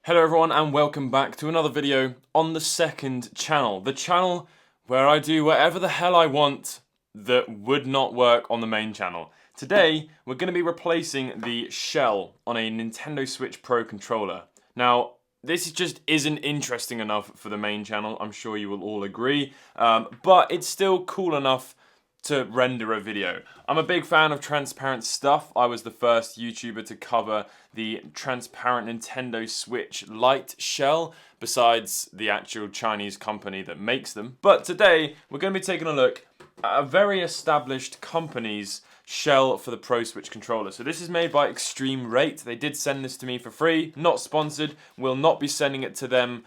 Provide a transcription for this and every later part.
Hello everyone and welcome back to another video on the second channel. The channel where I do whatever the hell I want that would not work on the main channel. Today we're going to be replacing the shell on a Nintendo Switch Pro controller. Now this just isn't interesting enough for the main channel, I'm sure you will all agree, but it's still cool enough to render a video. I'm a big fan of transparent stuff. I was the first YouTuber to cover the transparent Nintendo Switch Lite shell, besides the actual Chinese company that makes them. But today, we're going to be taking a look at a very established company's shell for the Pro Switch controller. So this is made by Extreme Rate. They did send this to me for free, not sponsored. We'll not be sending it to them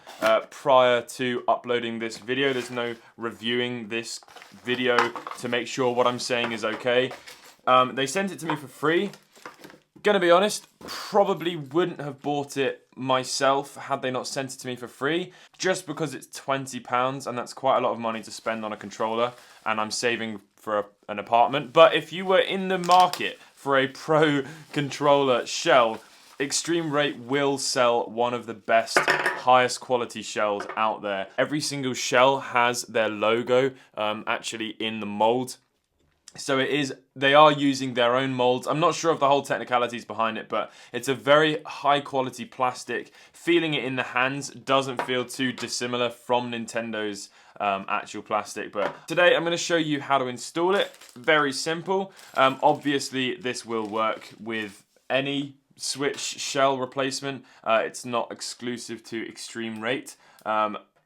prior to uploading this video. There's no reviewing this video to make sure what I'm saying is okay. They sent it to me for free. Gonna be honest, probably wouldn't have bought it myself had they not sent it to me for free, just because it's £20 and that's quite a lot of money to spend on a controller, and I'm saving for an apartment. But if you were in the market for a Pro controller shell, Extreme Rate will sell one of the best, highest quality shells out there. Every single shell has their logo actually in the mold. So they are using their own molds. I'm not sure of the whole technicalities behind it, but it's a very high quality plastic. Feeling it in the hands doesn't feel too dissimilar from Nintendo's actual plastic. But today I'm going to show you how to install it. Very simple. Obviously this will work with any Switch shell replacement. It's not exclusive to Extreme Rate.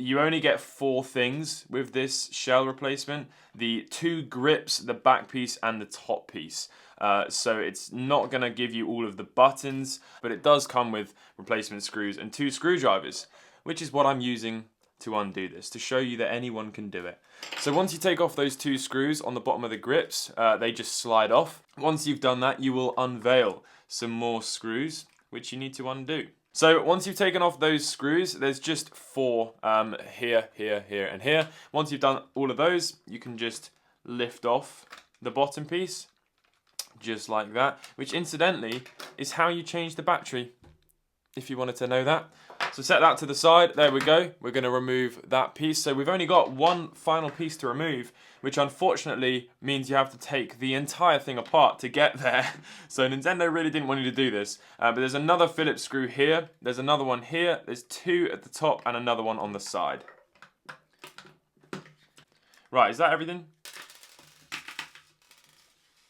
You only get 4 things with this shell replacement: the 2 grips, the back piece, and the top piece. So it's not going to give you all of the buttons, but it does come with replacement screws and 2 screwdrivers, which is what I'm using to undo this, to show you that anyone can do it. So once you take off those 2 screws on the bottom of the grips, they just slide off. Once you've done that, you will unveil some more screws, which you need to undo. So once you've taken off those screws, there's just 4 here, here, here, and here. Once you've done all of those, you can just lift off the bottom piece, just like that, which incidentally is how you change the battery, if you wanted to know that. So set that to the side, there we go. We're going to remove that piece. So we've only got one final piece to remove, which unfortunately means you have to take the entire thing apart to get there. So Nintendo really didn't want you to do this. But there's another Phillips screw here, there's another one here, there's 2 at the top and another one on the side. Right, is that everything?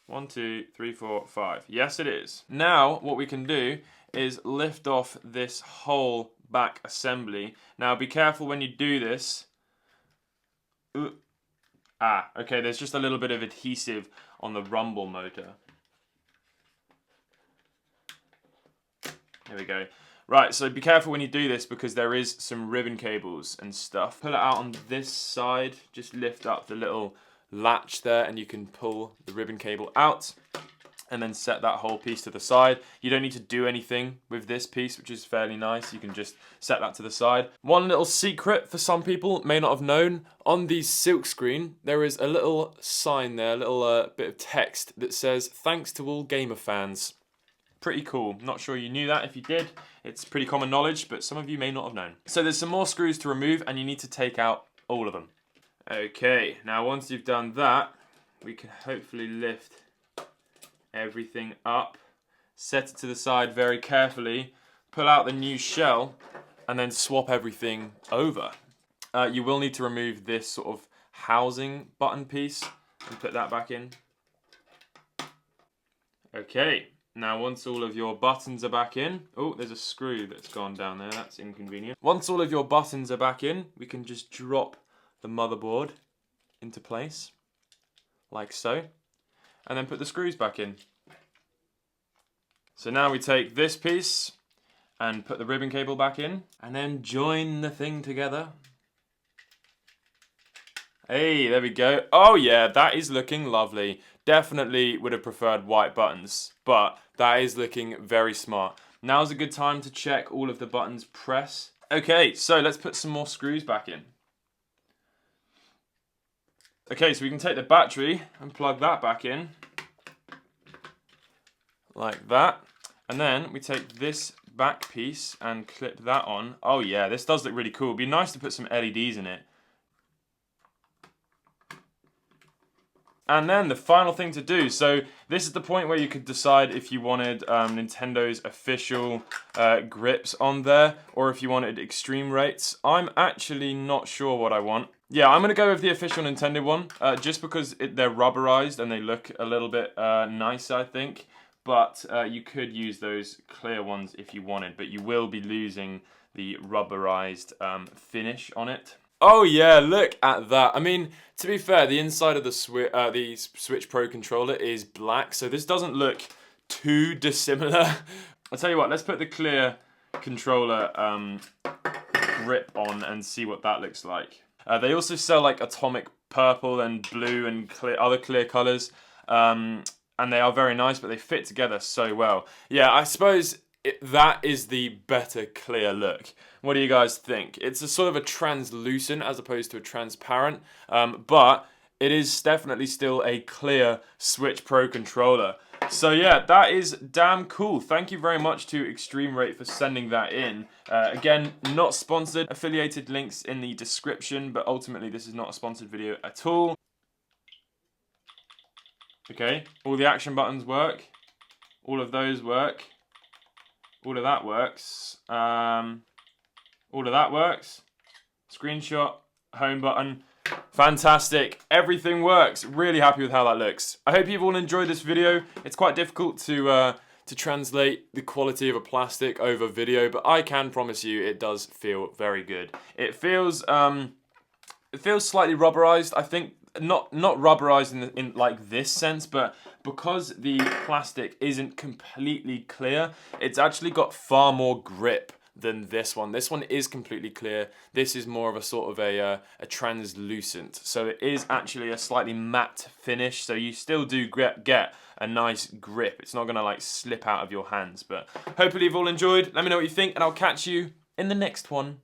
1, 2, 3, 4, 5. Yes, it is. Now what we can do is lift off this whole back assembly. Now be careful when you do this. Okay, there's just a little bit of adhesive on the rumble motor. There we go. Right, so be careful when you do this because there is some ribbon cables and stuff. Pull it out on this side, just lift up the little latch there and you can pull the ribbon cable out. And then set that whole piece to the side. You don't need to do anything with this piece, which is fairly nice. You can just set that to the side. One little secret for some people may not have known: on the silk screen, there is a little sign there, a little bit of text that says, "Thanks to all gamer fans." Pretty cool. Not sure you knew that. If you did, it's pretty common knowledge, but some of you may not have known. So there's some more screws to remove and you need to take out all of them. Okay, now once you've done that, we can hopefully lift everything up, set it to the side very carefully, pull out the new shell, and then swap everything over. You will need to remove this sort of housing button piece and put that back in. Okay, now once all of your buttons are back in, oh, there's a screw that's gone down there, that's inconvenient. Once all of your buttons are back in, we can just drop the motherboard into place, like so. And then put the screws back in. So now we take this piece and put the ribbon cable back in and then join the thing together. Hey, there we go. Oh yeah, that is looking lovely. Definitely would have preferred white buttons, but that is looking very smart. Now's a good time to check all of the buttons press. Okay, so let's put some more screws back in. Okay, so we can take the battery and plug that back in, like that. And then we take this back piece and clip that on. Oh yeah, this does look really cool. It'd be nice to put some LEDs in it. And then the final thing to do, so this is the point where you could decide if you wanted Nintendo's official grips on there, or if you wanted extreme rates. I'm actually not sure what I want. Yeah, I'm going to go with the official Nintendo one, just because they're rubberized and they look a little bit nicer, I think. But you could use those clear ones if you wanted, but you will be losing the rubberized finish on it. Oh yeah, look at that. I mean, to be fair, the inside of the Switch Pro controller is black, so this doesn't look too dissimilar. I'll tell you what, let's put the clear controller grip on and see what that looks like. They also sell like atomic purple and blue and other clear colors, and they are very nice, but they fit together so well. Yeah, I suppose that is the better clear look. What do you guys think? It's a sort of a translucent as opposed to a transparent, but it is definitely still a clear Switch Pro controller. So yeah, that is damn cool. Thank you very much to Extreme Rate for sending that in. Again, not sponsored. Affiliated links in the description, but ultimately this is not a sponsored video at all. Okay, all the action buttons work. All of those work. All of that works. All of that works. Screenshot, home button. Fantastic. Everything works. Really happy with how that looks. I hope you've all enjoyed this video. It's quite difficult to translate the quality of a plastic over video, but I can promise you it does feel very good. It feels slightly rubberized. I think not rubberized in like this sense, but because the plastic isn't completely clear, it's actually got far more grip than this one. This one is completely clear. This is more of a sort of a translucent. So it is actually a slightly matte finish. So you still do get a nice grip. It's not gonna like slip out of your hands. But hopefully you've all enjoyed. Let me know what you think, and I'll catch you in the next one.